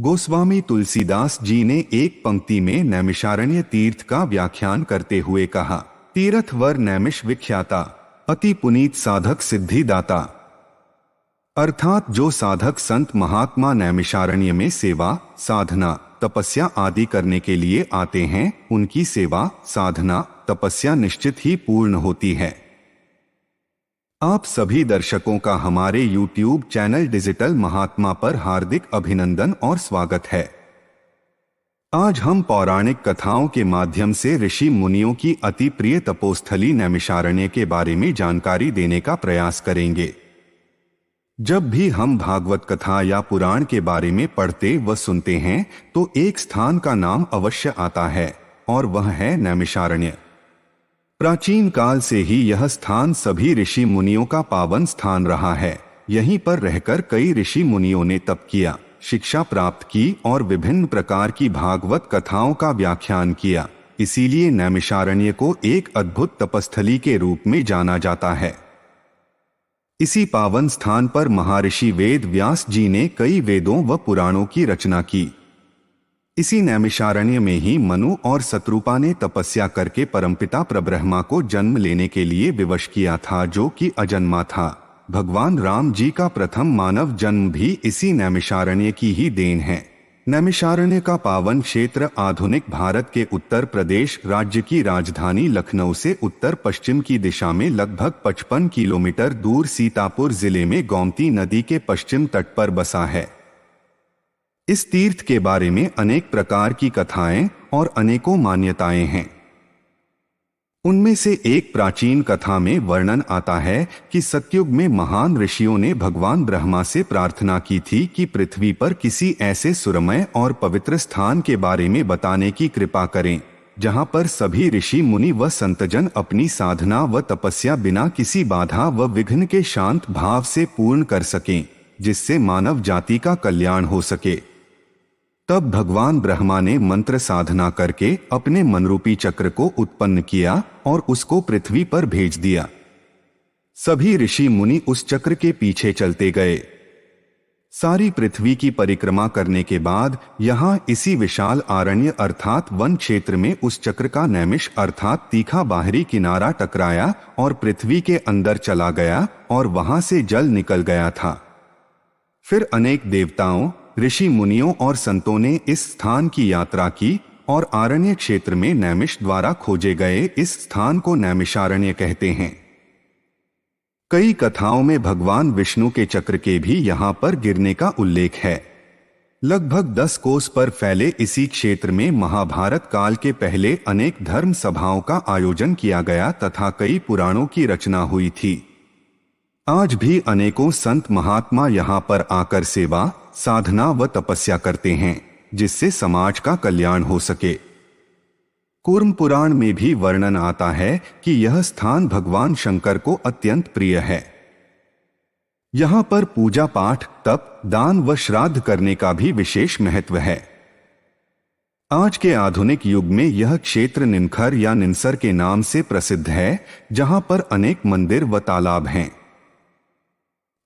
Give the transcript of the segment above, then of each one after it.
गोस्वामी तुलसीदास जी ने एक पंक्ति में नैमिषारण्य तीर्थ का व्याख्यान करते हुए कहा, तीर्थवर नैमिष विख्याता, अति पुनीत साधक सिद्धिदाता। अर्थात जो साधक संत महात्मा नैमिषारण्य में सेवा, साधना, तपस्या आदि करने के लिए आते हैं, उनकी सेवा, साधना, तपस्या निश्चित ही पूर्ण होती है। आप सभी दर्शकों का हमारे YouTube चैनल डिजिटल महात्मा पर हार्दिक अभिनंदन और स्वागत है। आज हम पौराणिक कथाओं के माध्यम से ऋषि मुनियों की अति प्रिय तपोस्थली नैमिषारण्य के बारे में जानकारी देने का प्रयास करेंगे। जब भी हम भागवत कथा या पुराण के बारे में पढ़ते व सुनते हैं तो एक स्थान का नाम अवश्य आता है और वह है नैमिषारण्य। प्राचीन काल से ही यह स्थान सभी ऋषि मुनियों का पावन स्थान रहा है। यहीं पर रहकर कई ऋषि मुनियों ने तप किया, शिक्षा प्राप्त की और विभिन्न प्रकार की भागवत कथाओं का व्याख्यान किया। इसीलिए नैमिषारण्य को एक अद्भुत तपस्थली के रूप में जाना जाता है। इसी पावन स्थान पर महर्षि वेद व्यास जी ने कई वेदों व पुराणों की रचना की। इसी नैमिषारण्य में ही मनु और शत्रुपा ने तपस्या करके परमपिता प्रब्रह्मा को जन्म लेने के लिए विवश किया था, जो कि अजन्मा था। भगवान राम जी का प्रथम मानव जन्म भी इसी नैमिषारण्य की ही देन है। नैमिषारण्य का पावन क्षेत्र आधुनिक भारत के उत्तर प्रदेश राज्य की राजधानी लखनऊ से उत्तर पश्चिम की दिशा में लगभग 55 किलोमीटर दूर सीतापुर जिले में गोमती नदी के पश्चिम तट पर बसा है। इस तीर्थ के बारे में अनेक प्रकार की कथाएं और अनेकों मान्यताएं हैं। उनमें से एक प्राचीन कथा में वर्णन आता है कि सतयुग में महान ऋषियों ने भगवान ब्रह्मा से प्रार्थना की थी कि पृथ्वी पर किसी ऐसे सुरमय और पवित्र स्थान के बारे में बताने की कृपा करें, जहां पर सभी ऋषि मुनि व संतजन अपनी साधना व तपस्या बिना किसी बाधा व विघ्न के शांत भाव से पूर्ण कर सकें, जिससे मानव जाति का कल्याण हो सके। तब भगवान ब्रह्मा ने मंत्र साधना करके अपने मनरूपी चक्र को उत्पन्न किया और उसको पृथ्वी पर भेज दिया। सभी ऋषि मुनि उस चक्र के पीछे चलते गए। सारी पृथ्वी की परिक्रमा करने के बाद यहाँ इसी विशाल आरण्य अर्थात वन क्षेत्र में उस चक्र का नैमिष अर्थात तीखा बाहरी किनारा टकराया और पृथ्वी के अंदर चला गया और वहां से जल निकल गया था। फिर अनेक देवताओं, ऋषि मुनियों और संतों ने इस स्थान की यात्रा की और आरण्य क्षेत्र में नैमिष द्वारा खोजे गए इस स्थान को नैमिषारण्य कहते हैं। कई कथाओं में भगवान विष्णु के चक्र के भी यहाँ पर गिरने का उल्लेख है। लगभग 10 कोस पर फैले इसी क्षेत्र में महाभारत काल के पहले अनेक धर्म सभाओं का आयोजन किया गया तथा कई पुराणों की रचना हुई थी। आज भी अनेकों संत महात्मा यहाँ पर आकर सेवा, साधना व तपस्या करते हैं, जिससे समाज का कल्याण हो सके। कूर्म पुराण में भी वर्णन आता है कि यह स्थान भगवान शंकर को अत्यंत प्रिय है। यहाँ पर पूजा पाठ, तप, दान व श्राद्ध करने का भी विशेष महत्व है। आज के आधुनिक युग में यह क्षेत्र निनखर या निनसर के नाम से प्रसिद्ध है, जहाँ पर अनेक मंदिर व तालाब हैं।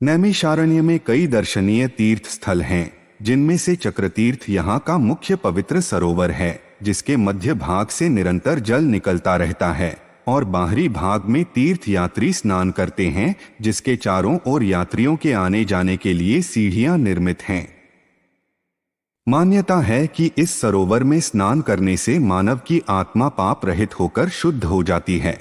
नैमिषारण्य में कई दर्शनीय तीर्थ स्थल हैं, जिनमें से चक्रतीर्थ यहाँ का मुख्य पवित्र सरोवर है, जिसके मध्य भाग से निरंतर जल निकलता रहता है और बाहरी भाग में तीर्थ यात्री स्नान करते हैं, जिसके चारों ओर यात्रियों के आने जाने के लिए सीढ़ियां निर्मित हैं। मान्यता है कि इस सरोवर में स्नान करने से मानव की आत्मा पाप रहित होकर शुद्ध हो जाती है।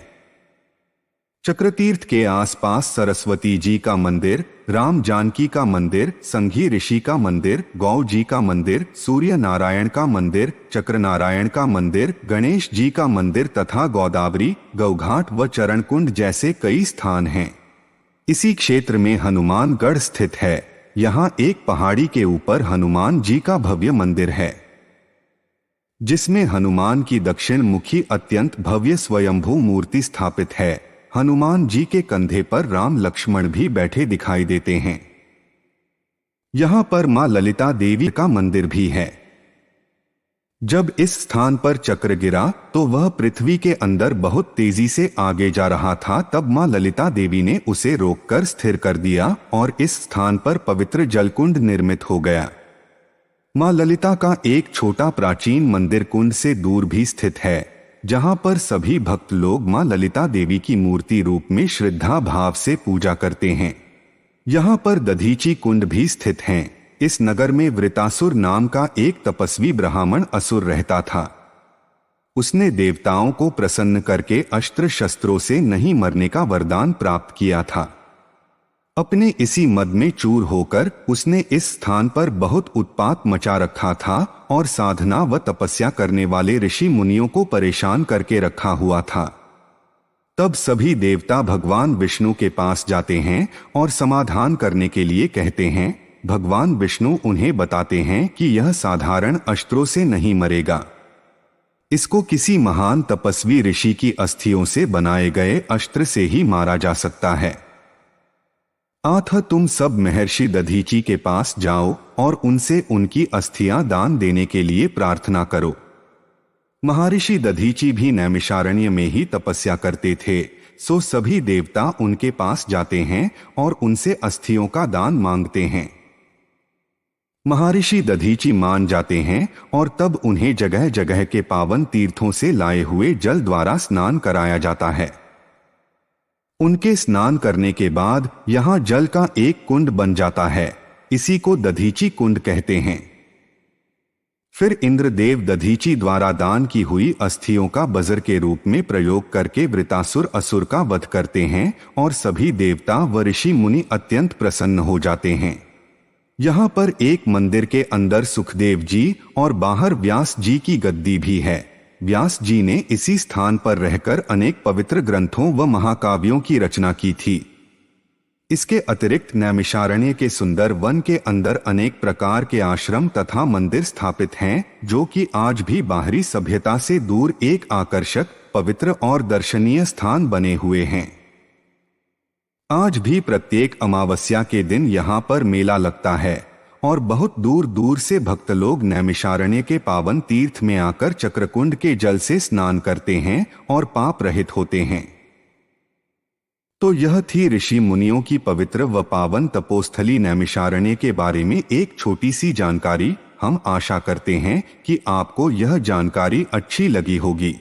चक्रतीर्थ के आसपास सरस्वती जी का मंदिर, राम जानकी का मंदिर, संघी ऋषि का मंदिर, गौ जी का मंदिर, सूर्य नारायण का मंदिर, चक्र नारायण का मंदिर, गणेश जी का मंदिर तथा गोदावरी, गौघाट व चरणकुंड जैसे कई स्थान हैं। इसी क्षेत्र में हनुमानगढ़ स्थित है। यहाँ एक पहाड़ी के ऊपर हनुमान जी का भव्य मंदिर है, जिसमें हनुमान की दक्षिण मुखी अत्यंत भव्य स्वयंभू मूर्ति स्थापित है। हनुमान जी के कंधे पर राम लक्ष्मण भी बैठे दिखाई देते हैं। यहाँ पर मां ललिता देवी का मंदिर भी है। जब इस स्थान पर चक्र गिरा तो वह पृथ्वी के अंदर बहुत तेजी से आगे जा रहा था। तब मां ललिता देवी ने उसे रोककर स्थिर कर दिया और इस स्थान पर पवित्र जलकुंड निर्मित हो गया। मां ललिता का एक छोटा प्राचीन मंदिर कुंड से दूर भी स्थित है, जहां पर सभी भक्त लोग मां ललिता देवी की मूर्ति रूप में श्रद्धा भाव से पूजा करते हैं। यहाँ पर दधीची कुंड भी स्थित हैं। इस नगर में वृतासुर नाम का एक तपस्वी ब्राह्मण असुर रहता था। उसने देवताओं को प्रसन्न करके अस्त्र शस्त्रों से नहीं मरने का वरदान प्राप्त किया था। अपने इसी मद में चूर होकर उसने इस स्थान पर बहुत उत्पात मचा रखा था और साधना व तपस्या करने वाले ऋषि मुनियों को परेशान करके रखा हुआ था। तब सभी देवता भगवान विष्णु के पास जाते हैं और समाधान करने के लिए कहते हैं। भगवान विष्णु उन्हें बताते हैं कि यह साधारण अस्त्रों से नहीं मरेगा, इसको किसी महान तपस्वी ऋषि की अस्थियों से बनाए गए अस्त्र से ही मारा जा सकता है। अतः तुम सब महर्षि दधीची के पास जाओ और उनसे उनकी अस्थियां दान देने के लिए प्रार्थना करो। महर्षि दधीची भी नैमिषारण्य में ही तपस्या करते थे, सो सभी देवता उनके पास जाते हैं और उनसे अस्थियों का दान मांगते हैं। महर्षि दधीची मान जाते हैं और तब उन्हें जगह जगह के पावन तीर्थों से लाए हुए जल द्वारा स्नान कराया जाता है। उनके स्नान करने के बाद यहाँ जल का एक कुंड बन जाता है, इसी को दधीची कुंड कहते हैं। फिर इंद्रदेव दधीची द्वारा दान की हुई अस्थियों का बजर के रूप में प्रयोग करके वृतासुर असुर का वध करते हैं और सभी देवता व ऋषि मुनि अत्यंत प्रसन्न हो जाते हैं। यहाँ पर एक मंदिर के अंदर सुखदेव जी और बाहर व्यास जी की गद्दी भी है। व्यास जी ने इसी स्थान पर रहकर अनेक पवित्र ग्रंथों व महाकाव्यों की रचना की थी। इसके अतिरिक्त नैमिषारण्य के सुंदर वन के अंदर अनेक प्रकार के आश्रम तथा मंदिर स्थापित हैं, जो कि आज भी बाहरी सभ्यता से दूर एक आकर्षक, पवित्र और दर्शनीय स्थान बने हुए हैं। आज भी प्रत्येक अमावस्या के दिन यहाँ पर मेला लगता है और बहुत दूर दूर से भक्त लोग नैमिषारण्य के पावन तीर्थ में आकर चक्रकुंड के जल से स्नान करते हैं और पाप रहित होते हैं। तो यह थी ऋषि मुनियों की पवित्र व पावन तपोस्थली नैमिषारण्य के बारे में एक छोटी सी जानकारी। हम आशा करते हैं कि आपको यह जानकारी अच्छी लगी होगी।